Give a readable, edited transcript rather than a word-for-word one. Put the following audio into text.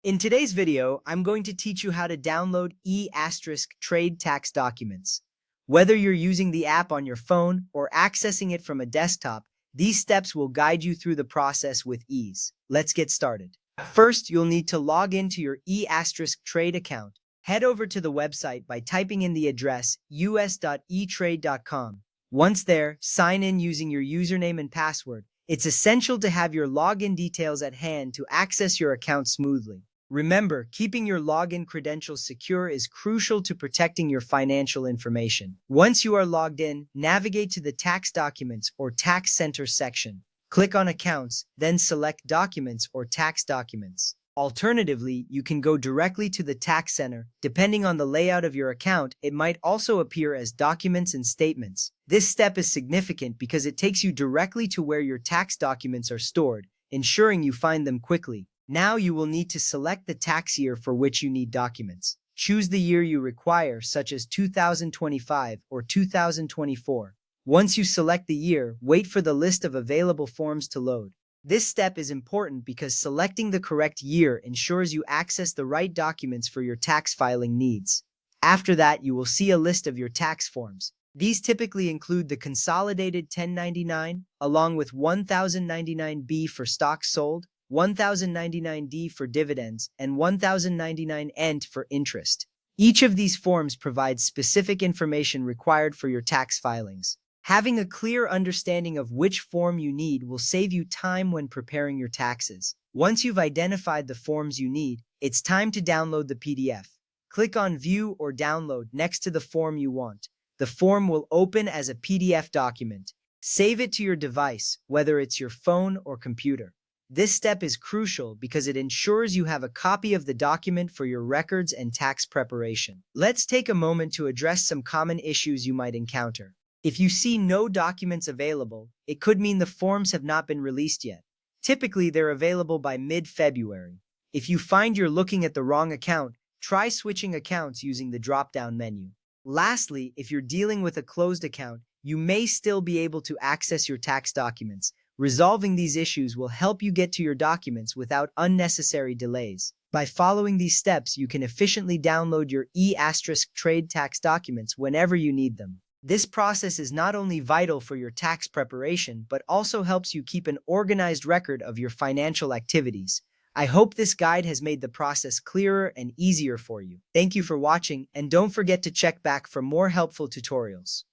In today's video, I'm going to teach you how to download trade tax documents. Whether you're using the app on your phone or accessing it from a desktop, these steps will guide you through the process with ease. Let's get started. First, you'll need to log into your trade account. Head over to the website by typing in the address us.etrade.com. Once there, sign in using your username and password. It's essential to have your login details at hand to access your account smoothly. Remember, keeping your login credentials secure is crucial to protecting your financial information. Once you are logged in, navigate to the Tax Documents or Tax Center section. Click on Accounts, then select Documents or Tax Documents. Alternatively, you can go directly to the Tax Center. Depending on the layout of your account, it might also appear as Documents and Statements. This step is significant because it takes you directly to where your tax documents are stored, ensuring you find them quickly. Now you will need to select the tax year for which you need documents. Choose the year you require, such as 2025 or 2024. Once you select the year, wait for the list of available forms to load. This step is important because selecting the correct year ensures you access the right documents for your tax filing needs. After that, you will see a list of your tax forms. These typically include the Consolidated 1099, along with 1099-B for stocks sold, 1099-D for dividends, and 1099-N for interest. Each of these forms provides specific information required for your tax filings. Having a clear understanding of which form you need will save you time when preparing your taxes. Once you've identified the forms you need, it's time to download the PDF. Click on View or Download next to the form you want. The form will open as a PDF document. Save it to your device, whether it's your phone or computer. This step is crucial because it ensures you have a copy of the document for your records and tax preparation. Let's take a moment to address some common issues you might encounter. If you see no documents available, it could mean the forms have not been released yet. Typically, they're available by mid-February. If you find you're looking at the wrong account, try switching accounts using the drop-down menu. Lastly, if you're dealing with a closed account, you may still be able to access your tax documents. Resolving these issues will help you get to your documents without unnecessary delays. By following these steps, you can efficiently download your trade tax documents whenever you need them. This process is not only vital for your tax preparation, but also helps you keep an organized record of your financial activities. I hope this guide has made the process clearer and easier for you. Thank you for watching, and don't forget to check back for more helpful tutorials.